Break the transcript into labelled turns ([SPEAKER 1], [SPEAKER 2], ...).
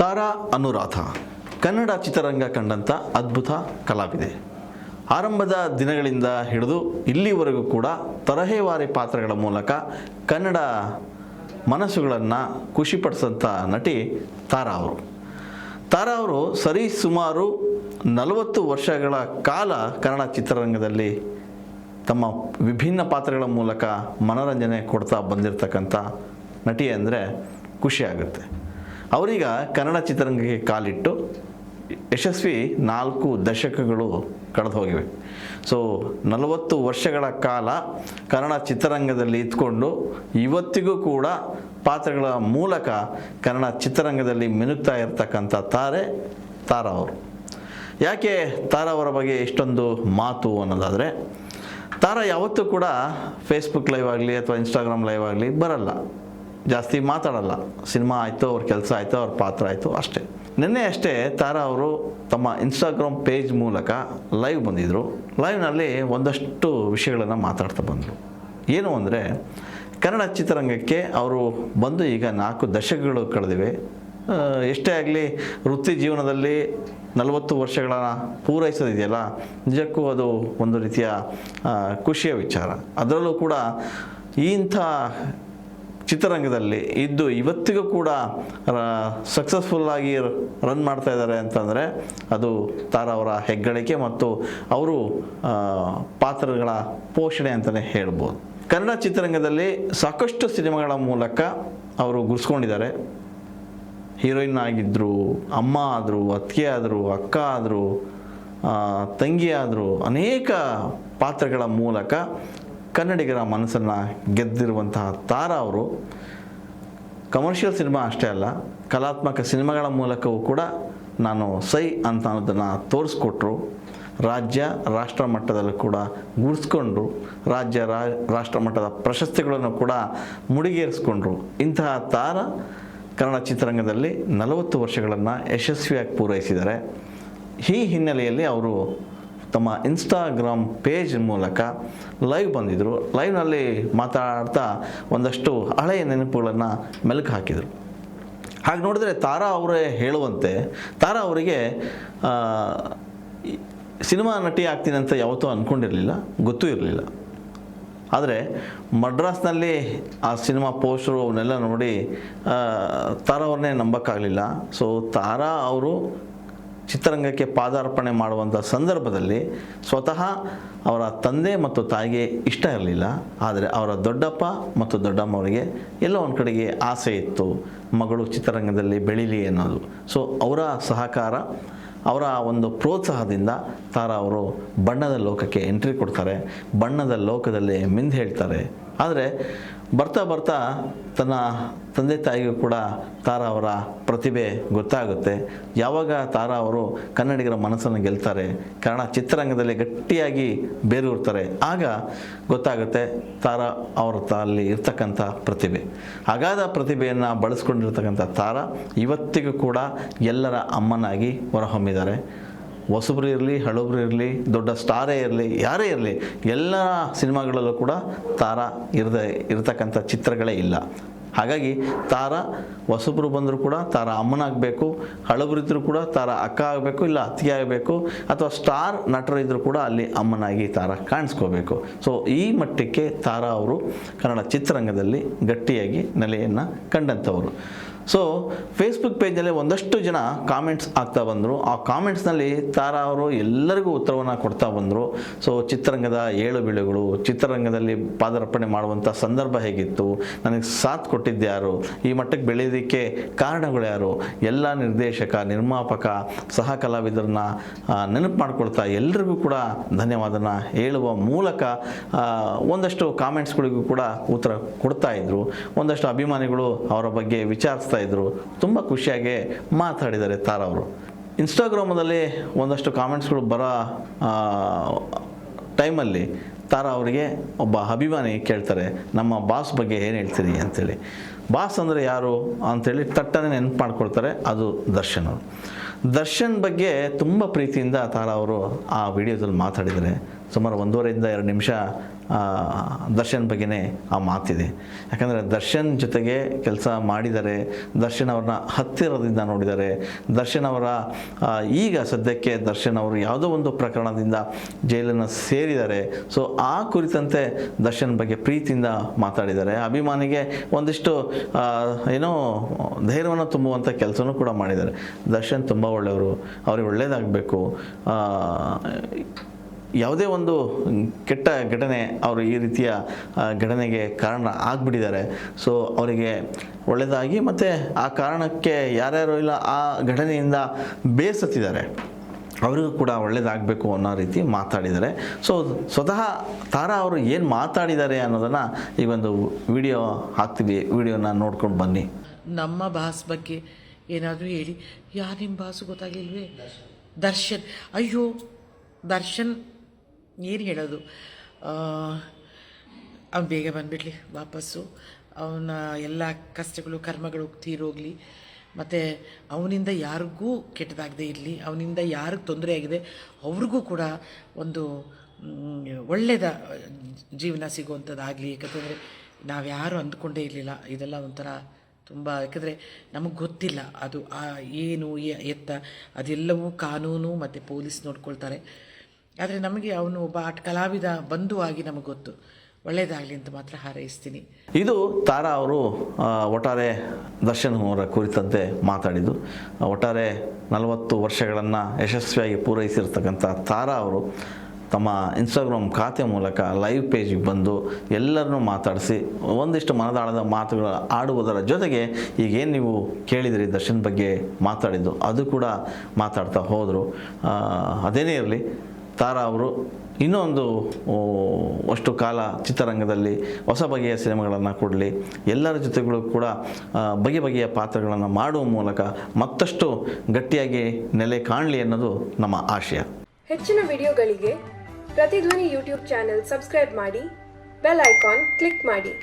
[SPEAKER 1] ತಾರಾ ಅನುರಾಧ ಕನ್ನಡ ಚಿತ್ರರಂಗ ಕಂಡಂಥ ಅದ್ಭುತ ಕಲಾವಿದೆ. ಆರಂಭದ ದಿನಗಳಿಂದ ಹಿಡಿದು ಇಲ್ಲಿವರೆಗೂ ಕೂಡ ತರಹೇವಾರಿ ಪಾತ್ರಗಳ ಮೂಲಕ ಕನ್ನಡ ಮನಸ್ಸುಗಳನ್ನು ಖುಷಿಪಡಿಸೋಂಥ ನಟಿ ತಾರಾ ಅವರು. ತಾರಾ ಅವರು ಸರಿಸುಮಾರು 40 ವರ್ಷಗಳ ಕಾಲ ಕನ್ನಡ ಚಿತ್ರರಂಗದಲ್ಲಿ ತಮ್ಮ ವಿಭಿನ್ನ ಪಾತ್ರಗಳ ಮೂಲಕ ಮನೋರಂಜನೆ ಕೊಡ್ತಾ ಬಂದಿರತಕ್ಕಂಥ ನಟಿ ಅಂದರೆ ಖುಷಿಯಾಗುತ್ತೆ. ಅವರೀಗ ಕನ್ನಡ ಚಿತ್ರರಂಗಕ್ಕೆ ಕಾಲಿಟ್ಟು ಯಶಸ್ವಿ 4 ದಶಕಗಳು ಕಳೆದು ಹೋಗಿವೆ. ಸೊ 40 ವರ್ಷಗಳ ಕಾಲ ಕನ್ನಡ ಚಿತ್ರರಂಗದಲ್ಲಿ ಇದ್ಕೊಂಡು ಇವತ್ತಿಗೂ ಕೂಡ ಪಾತ್ರಗಳ ಮೂಲಕ ಕನ್ನಡ ಚಿತ್ರರಂಗದಲ್ಲಿ ಮಿನುಗ್ತಾ ಇರತಕ್ಕಂಥ ತಾರಾ ಅವರು. ಯಾಕೆ ತಾರಾ ಅವರ ಬಗ್ಗೆ ಇಷ್ಟೊಂದು ಮಾತು ಅನ್ನೋದಾದರೆ, ತಾರಾ ಯಾವತ್ತೂ ಕೂಡ ಫೇಸ್ಬುಕ್ ಲೈವ್ ಆಗಲಿ ಅಥವಾ ಇನ್ಸ್ಟಾಗ್ರಾಮ್ ಲೈವ್ ಆಗಲಿ ಬರಲ್ಲ, ಜಾಸ್ತಿ ಮಾತಾಡಲ್ಲ. ಸಿನಿಮಾ ಆಯಿತು, ಅವ್ರ ಕೆಲಸ ಆಯಿತು, ಅವ್ರ ಪಾತ್ರ ಆಯಿತು, ಅಷ್ಟೇ. ನಿನ್ನೆ ಅಷ್ಟೇ ತಾರಾ ಅವರು ತಮ್ಮ ಇನ್ಸ್ಟಾಗ್ರಾಮ್ ಪೇಜ್ ಮೂಲಕ ಲೈವ್ ಬಂದಿದ್ದರು. ಲೈವ್ನಲ್ಲಿ ಒಂದಷ್ಟು ವಿಷಯಗಳನ್ನು ಮಾತಾಡ್ತಾ ಬಂದರು. ಏನು ಅಂದರೆ, ಕನ್ನಡ ಚಿತ್ರರಂಗಕ್ಕೆ ಅವರು ಬಂದು ಈಗ 4 ದಶಕಗಳು ಕಳೆದಿವೆ. ಎಷ್ಟೇ ಆಗಲಿ ವೃತ್ತಿ ಜೀವನದಲ್ಲಿ 40 ವರ್ಷಗಳನ್ನು ಪೂರೈಸೋದಿದೆಯಲ್ಲ, ನಿಜಕ್ಕೂ ಅದು ಒಂದು ರೀತಿಯ ಖುಷಿಯ ವಿಚಾರ. ಅದರಲ್ಲೂ ಕೂಡ ಇಂಥ ಚಿತ್ರರಂಗದಲ್ಲಿ ಇದ್ದು ಇವತ್ತಿಗೂ ಕೂಡ ಸಕ್ಸಸ್ಫುಲ್ಲಾಗಿ ರನ್ ಮಾಡ್ತಾ ಇದ್ದಾರೆ ಅಂತಂದರೆ ಅದು ತಾರಾ ಅವರ ಹೆಗ್ಗಳಿಕೆ ಮತ್ತು ಅವರು ಪಾತ್ರಗಳ ಪೋಷಣೆ ಅಂತಲೇ ಹೇಳ್ಬೋದು. ಕನ್ನಡ ಚಿತ್ರರಂಗದಲ್ಲಿ ಸಾಕಷ್ಟು ಸಿನಿಮಾಗಳ ಮೂಲಕ ಅವರು ಗುರ್ಸ್ಕೊಂಡಿದ್ದಾರೆ. ಹೀರೋಯಿನ್ ಆಗಿದ್ದರು, ಅಮ್ಮ ಆದರು, ಅತ್ತಿಗೆ ಆದರು, ಅಕ್ಕ ಆದರು, ತಂಗಿ ಆದರು, ಅನೇಕ ಪಾತ್ರಗಳ ಮೂಲಕ ಕನ್ನಡಿಗರ ಮನಸ್ಸನ್ನು ಗೆದ್ದಿರುವಂತಹ ತಾರಾ ಅವರು ಕಮರ್ಷಿಯಲ್ ಸಿನಿಮಾ ಅಷ್ಟೇ ಅಲ್ಲ, ಕಲಾತ್ಮಕ ಸಿನಿಮಾಗಳ ಮೂಲಕವೂ ಕೂಡ ನಾನು ಸೈ ಅಂತ ಅನ್ನೋದನ್ನು ತೋರಿಸ್ಕೊಟ್ರು. ರಾಜ್ಯ ರಾಷ್ಟ್ರ ಮಟ್ಟದಲ್ಲೂ ಕೂಡ ಗುರ್ಸ್ಕೊಂಡ್ರು. ರಾಜ್ಯ ರಾಷ್ಟ್ರ ಮಟ್ಟದ ಪ್ರಶಸ್ತಿಗಳನ್ನು ಕೂಡ ಮುಡಿಗೇರಿಸ್ಕೊಂಡ್ರು. ಇಂತಹ ತಾರಾ ಕನ್ನಡ ಚಿತ್ರರಂಗದಲ್ಲಿ 40 ವರ್ಷಗಳನ್ನು ಯಶಸ್ವಿಯಾಗಿ ಪೂರೈಸಿದ್ದಾರೆ. ಈ ಹಿನ್ನೆಲೆಯಲ್ಲಿ ಅವರು ತಮ್ಮ ಇನ್ಸ್ಟಾಗ್ರಾಮ್ ಪೇಜ್ ಮೂಲಕ ಲೈವ್ ಬಂದಿದ್ದರು. ಲೈವ್ನಲ್ಲಿ ಮಾತಾಡ್ತಾ ಒಂದಷ್ಟು ಹಳೆಯ ನೆನಪುಗಳನ್ನು ಮೆಲುಕು ಹಾಕಿದರು. ಹಾಗೆ ನೋಡಿದ್ರೆ ತಾರಾ ಅವರೇ ಹೇಳುವಂತೆ, ತಾರಾ ಅವರಿಗೆ ಸಿನಿಮಾ ನಟಿ ಆಗ್ತೀನಿ ಅಂತ ಯಾವತ್ತೂ ಅಂದ್ಕೊಂಡಿರಲಿಲ್ಲ, ಗೊತ್ತೂ ಇರಲಿಲ್ಲ. ಆದರೆ ಮಡ್ರಾಸ್ನಲ್ಲಿ ಆ ಸಿನಿಮಾ ಪೋಸ್ಟರು ಅವನ್ನೆಲ್ಲ ನೋಡಿ ತಾರಾ ಅವ್ರನ್ನೇ ನಂಬೋಕ್ಕಾಗಲಿಲ್ಲ. ಸೊ ತಾರಾ ಅವರು ಚಿತ್ರರಂಗಕ್ಕೆ ಪಾದಾರ್ಪಣೆ ಮಾಡುವಂಥ ಸಂದರ್ಭದಲ್ಲಿ ಸ್ವತಃ ಅವರ ತಂದೆ ಮತ್ತು ತಾಯಿಗೆ ಇಷ್ಟ ಇರಲಿಲ್ಲ. ಆದರೆ ಅವರ ದೊಡ್ಡಪ್ಪ ಮತ್ತು ದೊಡ್ಡಮ್ಮವರಿಗೆ ಎಲ್ಲೋ ಒಂದು ಕಡೆಗೆ ಆಸೆ ಇತ್ತು, ಮಗಳು ಚಿತ್ರರಂಗದಲ್ಲಿ ಬೆಳೀಲಿ ಅನ್ನೋದು. ಸೊ ಅವರ ಸಹಕಾರ, ಅವರ ಒಂದು ಪ್ರೋತ್ಸಾಹದಿಂದ ತಾರಾ ಅವರು ಬಣ್ಣದ ಲೋಕಕ್ಕೆ ಎಂಟ್ರಿ ಕೊಡ್ತಾರೆ. ಬಣ್ಣದ ಲೋಕದಲ್ಲಿ ಮಿಂದು ಹೇಳ್ತಾರೆ. ಆದರೆ ಬರ್ತಾ ಬರ್ತಾ ತನ್ನ ತಂದೆ ತಾಯಿಗೂ ಕೂಡ ತಾರಾ ಅವರ ಪ್ರತಿಭೆ ಗೊತ್ತಾಗುತ್ತೆ. ಯಾವಾಗ ತಾರಾ ಅವರು ಕನ್ನಡಿಗರ ಮನಸ್ಸನ್ನು ಗೆಲ್ತಾರೆ, ಕನ್ನಡ ಚಿತ್ರರಂಗದಲ್ಲಿ ಗಟ್ಟಿಯಾಗಿ ಬೇರೂರ್ತಾರೆ, ಆಗ ಗೊತ್ತಾಗುತ್ತೆ ತಾರಾ ಅವರ ಅಲ್ಲಿ ಇರ್ತಕ್ಕಂಥ ಪ್ರತಿಭೆ. ಅಗಾಧ ಪ್ರತಿಭೆಯನ್ನು ಬಳಸ್ಕೊಂಡಿರ್ತಕ್ಕಂಥ ತಾರಾ ಇವತ್ತಿಗೂ ಕೂಡ ಎಲ್ಲರ ಅಮ್ಮನಾಗಿ ಹೊರಹೊಮ್ಮಿದ್ದಾರೆ. ಹೊಸಬ್ರು ಇರಲಿ, ಹಳಬ್ರು ಇರಲಿ, ದೊಡ್ಡ ಸ್ಟಾರೇ ಇರಲಿ, ಯಾರೇ ಇರಲಿ, ಎಲ್ಲ ಸಿನಿಮಾಗಳಲ್ಲೂ ಕೂಡ ತಾರಾ ಇರತಕ್ಕಂಥ ಚಿತ್ರಗಳೇ ಇಲ್ಲ. ಹಾಗಾಗಿ ತಾರಾ ಹೊಸಬ್ರು ಬಂದರೂ ಕೂಡ ತಾರಾ ಅಮ್ಮನಾಗಬೇಕು, ಹಳಬ್ರಿದ್ರೂ ಕೂಡ ತಾರಾ ಅಕ್ಕ ಆಗಬೇಕು, ಇಲ್ಲ ಅತ್ತಿಗೆ ಆಗಬೇಕು, ಅಥವಾ ಸ್ಟಾರ್ ನಟರು ಇದ್ದರೂ ಕೂಡ ಅಲ್ಲಿ ಅಮ್ಮನಾಗಿ ತಾರಾ ಕಾಣಿಸ್ಕೋಬೇಕು. ಸೊ ಈ ಮಟ್ಟಕ್ಕೆ ತಾರಾ ಅವರು ಕನ್ನಡ ಚಿತ್ರರಂಗದಲ್ಲಿ ಗಟ್ಟಿಯಾಗಿ ನೆಲೆಯನ್ನು ಕಂಡಂಥವರು. ಸೊ ಫೇಸ್ಬುಕ್ ಪೇಜ್ನಲ್ಲಿ ಒಂದಷ್ಟು ಜನ ಕಾಮೆಂಟ್ಸ್ ಆಗ್ತಾ ಬಂದರು. ಆ ಕಾಮೆಂಟ್ಸ್ನಲ್ಲಿ ತಾರಾ ಅವರು ಎಲ್ಲರಿಗೂ ಉತ್ತರವನ್ನು ಕೊಡ್ತಾ ಬಂದರು. ಸೊ ಚಿತ್ರರಂಗದ ಏಳು ಬೀಳುಗಳು, ಚಿತ್ರರಂಗದಲ್ಲಿ ಪಾದಾರ್ಪಣೆ ಮಾಡುವಂಥ ಸಂದರ್ಭ ಹೇಗಿತ್ತು, ನನಗೆ ಸಾಥ್ ಕೊಟ್ಟಿದ್ದು ಯಾರು, ಈ ಮಟ್ಟಕ್ಕೆ ಬೆಳೆಯೋದಕ್ಕೆ ಕಾರಣಗಳು ಯಾರು, ಎಲ್ಲ ನಿರ್ದೇಶಕ, ನಿರ್ಮಾಪಕ, ಸಹ ಕಲಾವಿದರನ್ನ ನೆನಪು ಮಾಡ್ಕೊಳ್ತಾ ಎಲ್ರಿಗೂ ಕೂಡ ಧನ್ಯವಾದನ ಹೇಳುವ ಮೂಲಕ ಒಂದಷ್ಟು ಕಾಮೆಂಟ್ಸ್ಗಳಿಗೂ ಕೂಡ ಉತ್ತರ ಕೊಡ್ತಾಯಿದ್ರು. ಒಂದಷ್ಟು ಅಭಿಮಾನಿಗಳು ಅವರ ಬಗ್ಗೆ ವಿಚಾರಿಸ್ತಾ ಇದ್ರು. ತುಂಬ ಖುಷಿಯಾಗಿ ಮಾತಾಡಿದ್ದಾರೆ ತಾರಾ ಅವರು. ಇನ್ಸ್ಟಾಗ್ರಾಮದಲ್ಲಿ ಒಂದಷ್ಟು ಕಾಮೆಂಟ್ಸ್ಗಳು ಬರೋ ಟೈಮಲ್ಲಿ ತಾರಾ ಅವರಿಗೆ ಒಬ್ಬ ಅಭಿಮಾನಿ ಕೇಳ್ತಾರೆ, ನಮ್ಮ ಬಾಸ್ ಬಗ್ಗೆ ಏನು ಹೇಳ್ತೀರಿ ಅಂತೇಳಿ. ಬಾಸ್ ಅಂದರೆ ಯಾರು ಅಂಥೇಳಿ ತಟ್ಟನೆ ನೆನಪು ಮಾಡ್ಕೊಳ್ತಾರೆ. ಅದು ದರ್ಶನ್ ಅವರು. ದರ್ಶನ್ ಬಗ್ಗೆ ತುಂಬ ಪ್ರೀತಿಯಿಂದ ತಾರಾ ಅವರು ಆ ವಿಡಿಯೋದಲ್ಲಿ ಮಾತಾಡಿದ್ದಾರೆ. ಸುಮಾರು 1.5 2 ನಿಮಿಷ ದರ್ಶನ್ ಬಗ್ಗೆನೇ ಆ ಮಾತಿದೆ. ಯಾಕಂದರೆ ದರ್ಶನ್ ಜೊತೆಗೆ ಕೆಲಸ ಮಾಡಿದ್ದಾರೆ, ದರ್ಶನ್ ಅವ್ರನ್ನ ಹತ್ತಿರದಿಂದ ನೋಡಿದ್ದಾರೆ, ದರ್ಶನ್ ಅವರ ಈಗ ಸದ್ಯಕ್ಕೆ ದರ್ಶನ್ ಅವರು ಯಾವುದೋ ಒಂದು ಪ್ರಕರಣದಿಂದ ಜೈಲನ್ನು ಸೇರಿದ್ದಾರೆ. ಸೊ ಆ ಕುರಿತಂತೆ ದರ್ಶನ್ ಬಗ್ಗೆ ಪ್ರೀತಿಯಿಂದ ಮಾತಾಡಿದ್ದಾರೆ. ಅಭಿಮಾನಿಗೆ ಒಂದಿಷ್ಟು ಏನೋ ಧೈರ್ಯವನ್ನು ತುಂಬುವಂಥ ಕೆಲಸನೂ ಕೂಡ ಮಾಡಿದ್ದಾರೆ. ದರ್ಶನ್ ತುಂಬ ಒಳ್ಳೆಯವರು, ಅವ್ರಿಗೆ ಒಳ್ಳೆಯದಾಗಬೇಕು. ಯಾವುದೇ ಒಂದು ಕೆಟ್ಟ ಘಟನೆ ಅವರು ಈ ರೀತಿಯ ಘಟನೆಗೆ ಕಾರಣ ಆಗಿಬಿಟ್ಟಿದ್ದಾರೆ. ಸೊ ಅವರಿಗೆ ಒಳ್ಳೆಯದಾಗಿ ಮತ್ತು ಆ ಕಾರಣಕ್ಕೆ ಯಾರ್ಯಾರು ಇಲ್ಲ ಆ ಘಟನೆಯಿಂದ ಬೇಸತ್ತಿದ್ದಾರೆ ಅವರಿಗೂ ಕೂಡ ಒಳ್ಳೆಯದಾಗಬೇಕು ಅನ್ನೋ ರೀತಿ ಮಾತಾಡಿದ್ದಾರೆ. ಸೊ ಸ್ವತಃ ತಾರಾ ಅವರು ಏನು ಮಾತಾಡಿದ್ದಾರೆ ಅನ್ನೋದನ್ನು ಈ ಒಂದು ವಿಡಿಯೋ ಹಾಕ್ತೀವಿ, ವಿಡಿಯೋನ ನೋಡ್ಕೊಂಡು ಬನ್ನಿ.
[SPEAKER 2] ನಮ್ಮ ಬಾಸ್ ಬಗ್ಗೆ ಏನಾದರೂ ಹೇಳಿ, ಯಾರು ನಿಮ್ಮ ಬಾಸು ಗೊತ್ತಾಗಲಿಲ್ವೇ? ದರ್ಶನ್. ಅಯ್ಯೋ ದರ್ಶನ್ ಏನು ಹೇಳೋದು, ಅವ್ನು ಬೇಗ ಬಂದುಬಿಡ್ಲಿ ವಾಪಸ್ಸು, ಅವನ ಎಲ್ಲ ಕಷ್ಟಗಳು ಕರ್ಮಗಳು ತೀರೋಗಲಿ, ಮತ್ತು ಅವನಿಂದ ಯಾರಿಗೂ ಕೆಟ್ಟದಾಗದೇ ಇರಲಿ, ಅವನಿಂದ ಯಾರಿಗೆ ತೊಂದರೆ ಆಗಿದೆ ಅವ್ರಿಗೂ ಕೂಡ ಒಂದು ಒಳ್ಳೆಯದ ಜೀವನ ಸಿಗುವಂಥದ್ದಾಗಲಿ. ಯಾಕಂತಂದರೆ ನಾವು ಯಾರು ಅಂದ್ಕೊಂಡೇ ಇರಲಿಲ್ಲ ಇದೆಲ್ಲ ಒಂಥರ ತುಂಬ, ಯಾಕಂದರೆ ನಮಗೆ ಗೊತ್ತಿಲ್ಲ ಅದು ಏನು ಎತ್ತ, ಅದೆಲ್ಲವೂ ಕಾನೂನು ಮತ್ತು ಪೊಲೀಸ್ ನೋಡ್ಕೊಳ್ತಾರೆ. ಆದರೆ ನಮಗೆ ಅವನು ಒಬ್ಬ ಕಲಾವಿದ ಬಂಧುವಾಗಿ ನಮಗೆ ಗೊತ್ತು. ಒಳ್ಳೆಯದಾಗಲಿ ಅಂತ ಮಾತ್ರ ಹಾರೈಸ್ತೀನಿ.
[SPEAKER 1] ಇದು ತಾರಾ ಅವರು ಒಟ್ಟಾರೆ ದರ್ಶನ್ ಅವರ ಕುರಿತಂತೆ ಮಾತಾಡಿದ್ದು. ಒಟ್ಟಾರೆ 40 ವರ್ಷಗಳನ್ನು ಯಶಸ್ವಿಯಾಗಿ ಪೂರೈಸಿರ್ತಕ್ಕಂಥ ತಾರಾ ಅವರು ತಮ್ಮ ಇನ್ಸ್ಟಾಗ್ರಾಮ್ ಖಾತೆ ಮೂಲಕ ಲೈವ್ ಪೇಜಿಗೆ ಬಂದು ಎಲ್ಲರನ್ನೂ ಮಾತಾಡಿಸಿ ಒಂದಿಷ್ಟು ಮನದಾಳದ ಮಾತುಗಳು ಆಡುವುದರ ಜೊತೆಗೆ ಈಗೇನು ನೀವು ಕೇಳಿದಿರಿ ದರ್ಶನ್ ಬಗ್ಗೆ ಮಾತಾಡಿದ್ದು ಅದು ಕೂಡ ಮಾತಾಡ್ತಾ ಹೋದರು. ಅದೇನೇ ಇರಲಿ, ತಾರಾ ಅವರು ಇನ್ನೊಂದು ಅಷ್ಟು ಕಾಲ ಚಿತ್ರರಂಗದಲ್ಲಿ ಹೊಸ ಬಗೆಯ ಸಿನಿಮಾಗಳನ್ನು ಕೊಡಲಿ, ಎಲ್ಲರ ಜೊತೆಗಳು ಕೂಡ ಬಗೆ ಬಗೆಯ ಪಾತ್ರಗಳನ್ನು ಮಾಡುವ ಮೂಲಕ ಮತ್ತಷ್ಟು ಗಟ್ಟಿಯಾಗಿ ನೆಲೆ ಕಾಣಲಿ ಅನ್ನೋದು ನಮ್ಮ ಆಶಯ.
[SPEAKER 3] ಹೆಚ್ಚಿನ ವಿಡಿಯೋಗಳಿಗೆ ಪ್ರತಿಧ್ವನಿ ಯೂಟ್ಯೂಬ್ ಚಾನೆಲ್ ಸಬ್ಸ್ಕ್ರೈಬ್ ಮಾಡಿ, ಬೆಲ್ ಐಕಾನ್ ಕ್ಲಿಕ್ ಮಾಡಿ.